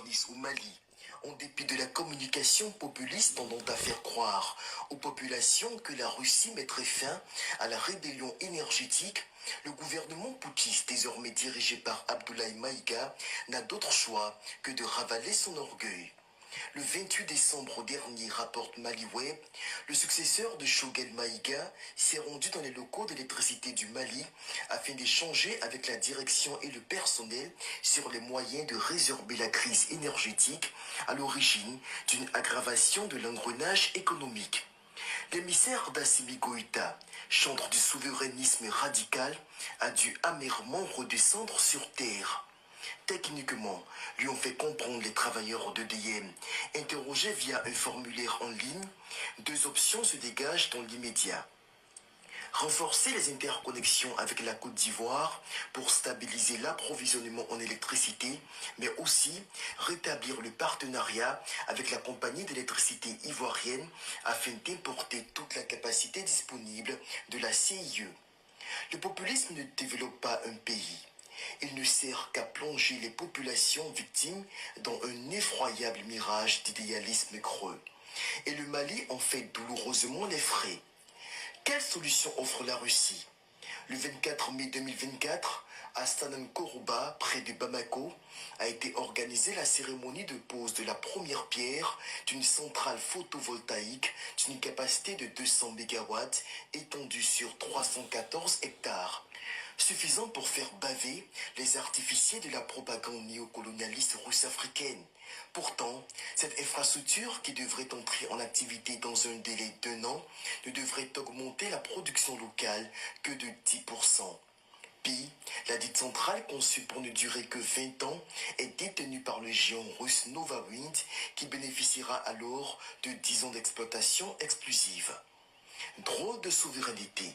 s'éternise au Mali. En dépit de la communication populiste tendant à faire croire aux populations que la Russie mettrait fin à la rébellion énergétique, le gouvernement putschiste désormais dirigé par Abdoulaye Maïga n'a d'autre choix que de ravaler son orgueil. Le 28 décembre dernier, rapporte Maliweb, le successeur de Choguel Maïga s'est rendu dans les locaux d'électricité du Mali afin d'échanger avec la direction et le personnel sur les moyens de résorber la crise énergétique à l'origine d'une aggravation de l'engrenage économique. L'émissaire d'Assimi Goïta, chantre du souverainisme radical, a dû amèrement redescendre sur terre. Techniquement, lui ont fait comprendre les travailleurs d'EDM. Interrogés via un formulaire en ligne, deux options se dégagent dans l'immédiat. Renforcer les interconnexions avec la Côte d'Ivoire pour stabiliser l'approvisionnement en électricité, mais aussi rétablir le partenariat avec la compagnie d'électricité ivoirienne afin d'importer toute la capacité disponible de la CIE. Le populisme ne développe pas un pays. Il ne sert qu'à plonger les populations victimes dans un effroyable mirage d'idéalisme creux. Et le Mali en fait douloureusement les frais. Quelle solution offre la Russie? Le 24 mai 2024, à Stanankorouba, près de Bamako, a été organisée la cérémonie de pose de la première pierre d'une centrale photovoltaïque d'une capacité de 200 MW étendue sur 314 hectares. Suffisant pour faire baver les artificiers de la propagande néocolonialiste russe-africaine. Pourtant, cette infrastructure qui devrait entrer en activité dans un délai d'1 an ne devrait augmenter la production locale que de 10%. Puis, la dite centrale conçue pour ne durer que 20 ans est détenue par le géant russe Nova Wind qui bénéficiera alors de 10 ans d'exploitation exclusive. Drôle de souveraineté.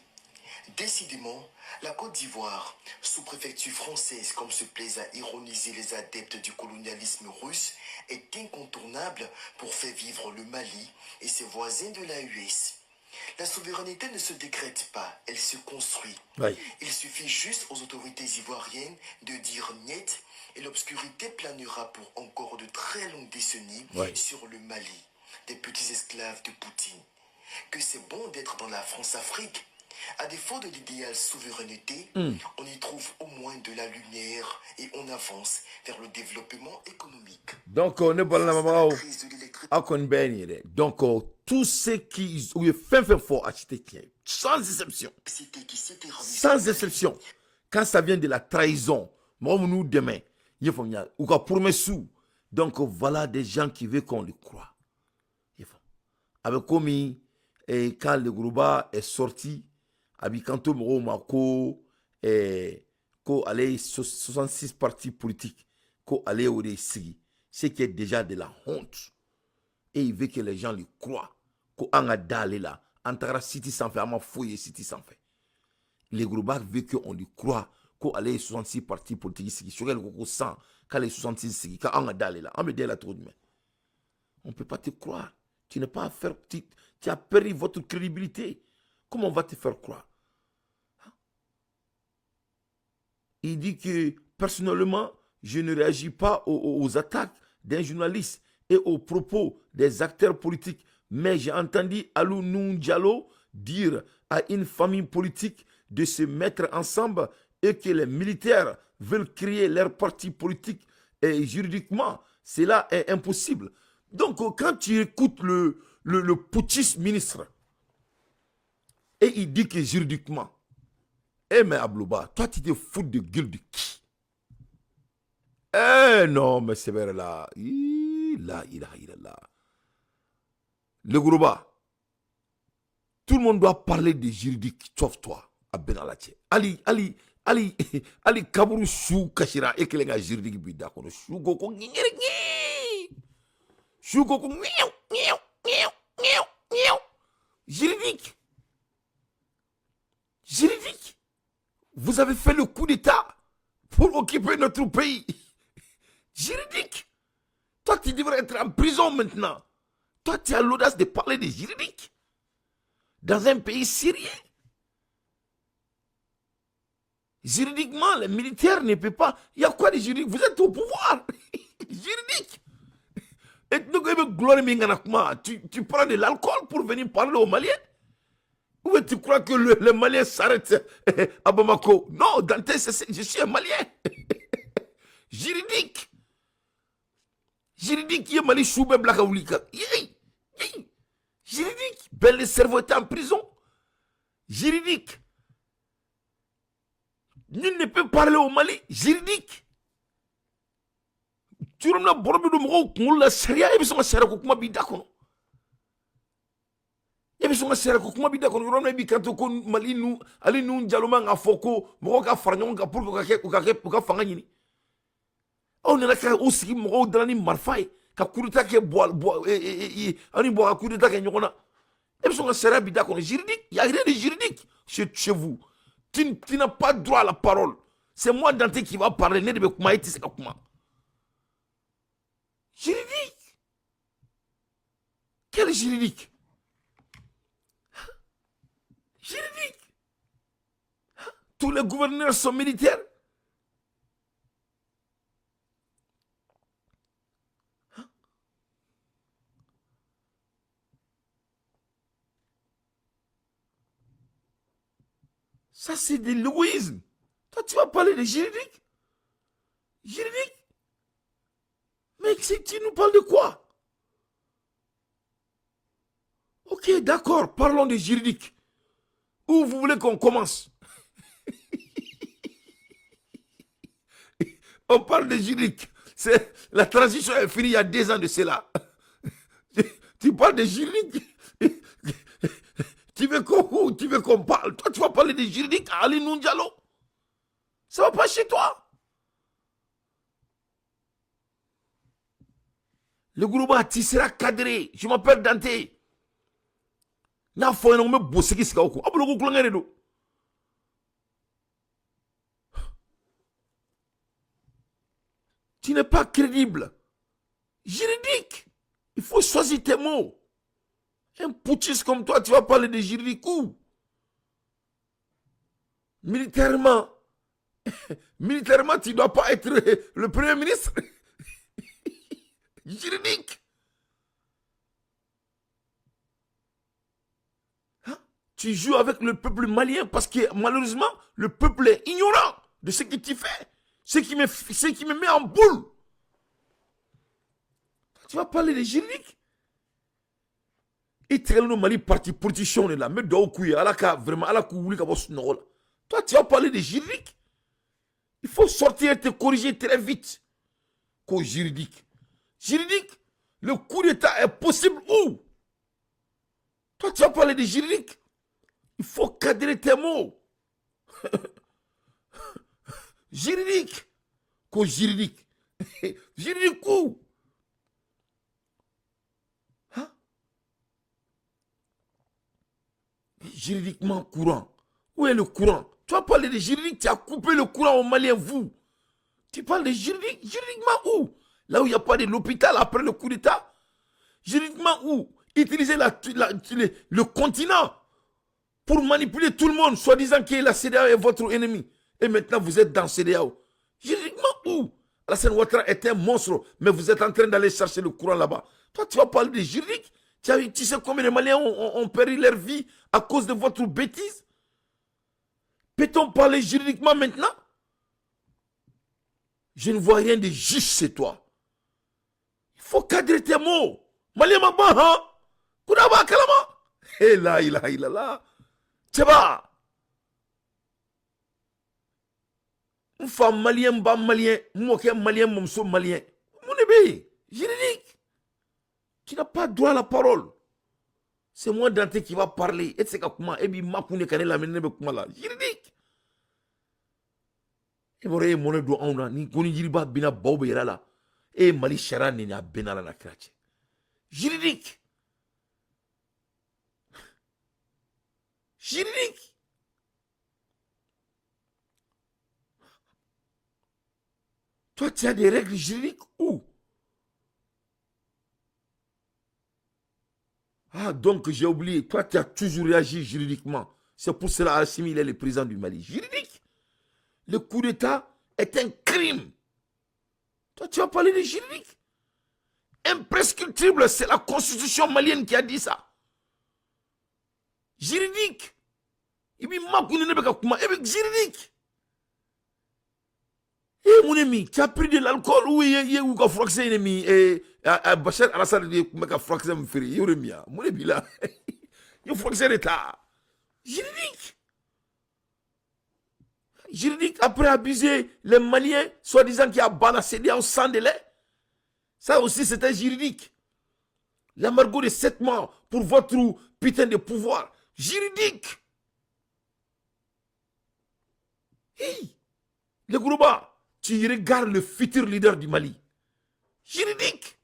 Décidément, la Côte d'Ivoire, sous-préfecture française comme se plaisent à ironiser les adeptes du colonialisme russe, est incontournable pour faire vivre le Mali et ses voisins de l'AES. La souveraineté ne se décrète pas, elle se construit. Oui. Il suffit juste aux autorités ivoiriennes de dire niet et l'obscurité planera pour encore de très longues décennies sur le Mali, des petits esclaves de Poutine. Que c'est bon d'être dans la France-Afrique. À défaut de l'idéal souveraineté, on y trouve au moins de la lumière et on avance vers le développement économique. Donc, on est bon là, donc, tous ceux qui ont fait fort acheter, sans exception. Sans exception. Quand ça vient de la trahison, moi, nous demain, il faut ou qu'on promet. Donc, voilà des gens qui veulent qu'on les croit. Avec comme quand le Grouba est sorti, Abikanto Mako, ko allait 66 partis politiques, ko allait au récit, ce qui est déjà de la honte. Et il veut que les gens lui croient, ko anga d'aller là, antara city sans fait, ama fouille city sans fait. Les Grouba veut qu'on lui croit, ko allait 66 partis politiques, qui sur le coco 100, quand les 66, quand anga d'aller là, on me dit là trop de main. On ne peut pas te croire. Tu n'es pas à faire, tu as perdu votre crédibilité. Comment on va te faire croire? Il dit que personnellement, je ne réagis pas aux attaques d'un journaliste et aux propos des acteurs politiques. Mais j'ai entendu Alou Diallo dire à une famille politique de se mettre ensemble et que les militaires veulent créer leur parti politique. Et juridiquement, cela est impossible. Donc, quand tu écoutes le putschiste ministre, et il dit que juridiquement, eh mais Ablouba, toi tu te fous de gueule de qui? Eh non, mais c'est vrai là. Là. Le Grouba, tout le monde doit parler de juridique, sauf toi, à Benalache. Ali, Kabourou Chou Kachira, et que les gars juridiques bida, qu'on chou goko, chou goko, juridique. Juridique. Vous avez fait le coup d'État pour occuper notre pays. Juridique. Toi, tu devrais être en prison maintenant. Toi, tu as l'audace de parler de juridique. Dans un pays syrien. Juridiquement, les militaires ne peuvent pas. Il y a quoi de juridique? Vous êtes au pouvoir. Juridique. gloire Minganakma, tu prends de l'alcool pour venir parler aux Maliens? Ou tu crois que le Malien s'arrête à Bamako? Non, Dante, je suis un Malien. Juridique. Juridique, il y a Mali Choube Blakaoulika. Juridique. Ben, le cerveau est en prison. Juridique. Nul ne peut parler au Mali. Juridique. Tu remets la borbe de Moro, la Syria, et puis son Syria, Koukma Bidakono. Et puis son Syria, Koukma Bidakono, tu remets Bikato, Mali, nous, allez nous, Dialoman, à Foko, Moroka, Farnion, pour que Fangani. On est là aussi, Moro, Drani, Marfai, Kakurita, qui boit, on boit à Kurita, qui y a. Et puis son Syria, Bidakono, juridique, il n'y a rien de juridique chez vous. Tu n'as pas droit à la parole. C'est moi, Dante, qui va parler, ne de Koumaïti, c'est Kouma. Juridique. Quel juridique? Juridique. Tous les gouverneurs sont militaires. Ça, c'est de l'égoïsme. Toi, tu vas parler de juridique? Juridique? Mais tu nous parles de quoi? Ok, d'accord, parlons de juridique. Où vous voulez qu'on commence? On parle de juridique. La transition est finie il y a 2 ans de cela. Tu parles de juridique? Tu veux qu'on parle? Toi, tu vas parler de juridique à Ali Noundialo? Ça va pas chez toi? Le groupe tu seras cadré. Je m'appelle Dante. N'a pas un homme bossé qui s'est au Tu n'es pas crédible. Juridique. Il faut choisir tes mots. Un putschiste comme toi, tu vas parler de juridique où? Militairement. Militairement, tu ne dois pas être le premier ministre. Juridique. Hein? Tu joues avec le peuple malien parce que malheureusement, le peuple est ignorant de ce que tu fais. Ce qui me met en boule. Tu vas parler de juridique. Et tu es Mali parti politicien là. Mais vraiment, toi, tu vas parler de juridique. Il faut sortir et te corriger très vite. Qu'au juridique. Juridique, le coup d'État est possible où? Toi, tu vas parler de juridique. Il faut cadrer tes mots. Juridique. Qu'au juridique. Juridique où? Hein? Juridiquement courant. Où est le courant? Tu vas parler de juridique, tu as coupé le courant aux Maliens, vous. Tu parles de juridique, juridiquement où? Là où il n'y a pas de l'hôpital après le coup d'État. Juridiquement où? Utiliser le continent pour manipuler tout le monde, soi-disant que la CEDEAO est votre ennemi. Et maintenant, vous êtes dans CEDEAO. Juridiquement où? Alassane Ouattara est un monstre, mais vous êtes en train d'aller chercher le courant là-bas. Toi, tu vas parler de juridique? Tu sais combien de Maliens ont perdu leur vie à cause de votre bêtise? Peut-on parler juridiquement maintenant? Je ne vois rien de juste chez toi. Il faut cadrer tes mots. Malien Mabaha, Koudaba Kalama. Et là, là. Tchaba. Une femme malien, bas malien, moqué malien, momso malien. Mon ébé, juridique. Tu n'as pas droit à la parole. C'est moi Dante qui va parler. Et c'est comment? Et bien, ma poune canne la mène avec moi là. Juridique. Et vous voyez, mon doigt en a, ni koni jiriba bina baube là. Et Mali Chara ni a benala na krache. Juridique. Juridique. Toi, tu as des règles juridiques où? Ah, donc j'ai oublié. Toi, tu as toujours réagi juridiquement. C'est pour cela Assimi, il est le président du Mali. Juridique. Le coup d'État est un crime. Toi, tu vas parler de juridique. Imprescrutablement. irréductible, c'est la constitution malienne qui a dit ça. Juridique. Il dit, juridique. Eh mon ami, tu as pris de l'alcool ou tu as froissé un ami Bachar al-Assad tu as froissé un frère. Mon ami là, il a froissé l'État. Juridique. Juridique après abuser les Maliens, soi-disant qui a balancé au sang de lait. Ça aussi c'était juridique. L'embargo de 7 mois pour votre putain de pouvoir. Juridique. Hey, le Gourouba. Tu regardes le futur leader du Mali. Juridique.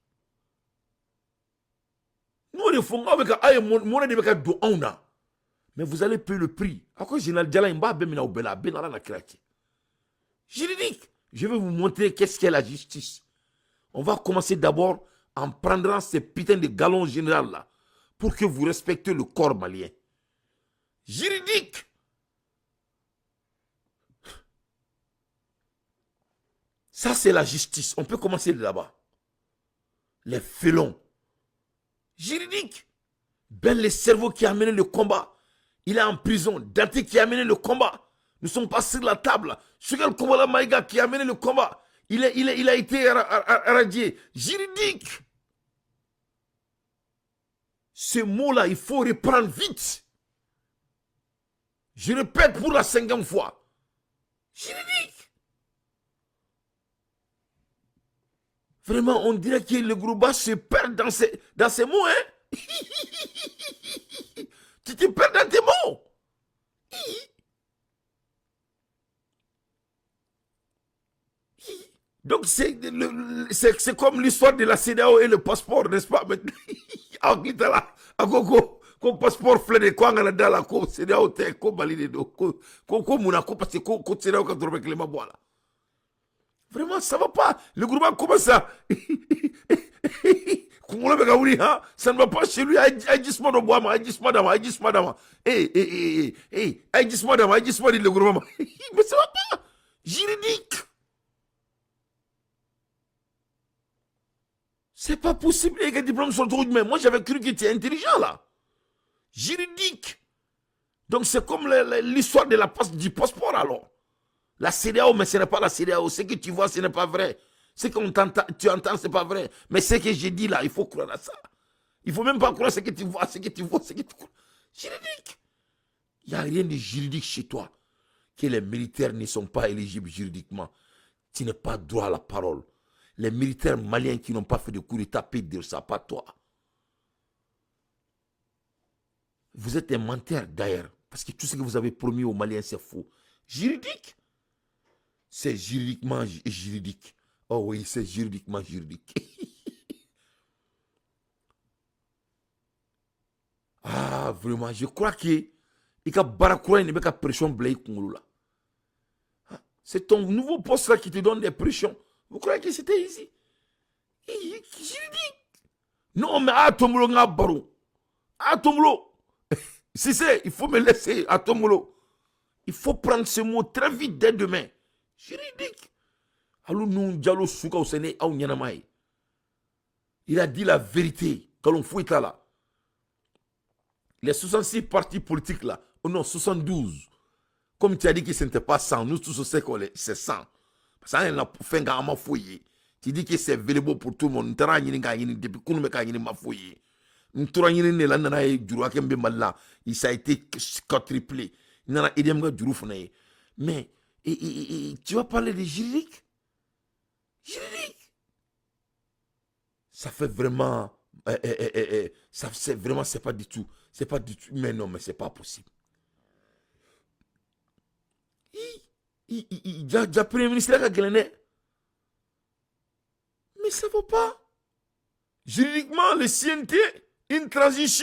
Nous, on est avec un mais vous allez payer le prix. À quoi juridique. Je vais vous montrer qu'est-ce qu'est la justice. On va commencer d'abord en prendant ces putains de galons généraux là pour que vous respectez le corps malien. Juridique. Ça, c'est la justice. On peut commencer de là-bas. Les félons. Juridique. Ben, le cerveau qui a mené le combat. Il est en prison. Dante qui a mené le combat. Nous ne sommes pas sur la table. Sur le combat, Maïga qui a mené le combat. Il a été irradié. Juridique. Ce mot-là, il faut reprendre vite. Je répète pour la 5e fois. Juridique. Vraiment, on dirait que le Gourouba se perd dans ces mots, hein. Tu te perds dans tes mots. Donc, c'est comme l'histoire de la CEDEAO et le passeport, n'est-ce pas? Ko passeport flène ko ngana dala ko CEDEAO te ko balide do ko munako parce que ko CEDEAO ka drobe klema bola. Vraiment, ça va pas. Le Gourouba commence à... Ça ne va pas chez lui. Le Gourouba. Mais ça va pas. Juridique. C'est pas possible. Les diplômes sur le truc. Mais moi, j'avais cru que tu étais intelligent, là. Juridique. Donc, c'est comme l'histoire de du passeport, alors. La CEDEAO, mais ce n'est pas la CEDEAO. Ce que tu vois, ce n'est pas vrai. Ce que tu entends, ce n'est pas vrai. Mais ce que j'ai dit là, il faut croire à ça. Il ne faut même pas croire ce que tu vois, ce que tu vois, ce que tu crois. Juridique. Il n'y a rien de juridique chez toi. Que les militaires ne sont pas éligibles juridiquement. Tu n'as pas droit à la parole. Les militaires maliens qui n'ont pas fait de coup d'état peuvent dire ça, pas toi. Vous êtes un menteur d'ailleurs. Parce que tout ce que vous avez promis aux Maliens, c'est faux. Juridique. C'est juridiquement juridique. Oh oui, c'est juridiquement juridique. Ah, vraiment, je crois que il y a une pression blé. C'est ton nouveau poste là qui te donne des pressions. Vous croyez que c'était ici? Juridique. Non, mais à Tomolo, à Tomolo. Si c'est, il faut me laisser à Tomolo. Il faut prendre ce mot très vite dès demain. Juridique. Il a dit la vérité. Quand on fouille là. Les 66 partis politiques là. Oh non, 72. Comme tu as dit que ce n'était pas 100. Nous tous on sait que c'est 100. Parce que ça a fait un gars fouillé. Tu dis que c'est available pour tout le monde. Depuis qu'on m'a fouillé. Ça a été quadruplé. Mais tu vas parler de juridique? Juridique. Ça fait vraiment... c'est vraiment, c'est pas du tout. C'est pas du tout. Mais non, mais c'est pas possible. Déjà, Premier ministre a gagné. Mais ça va pas. Juridiquement, le CNT, une transition.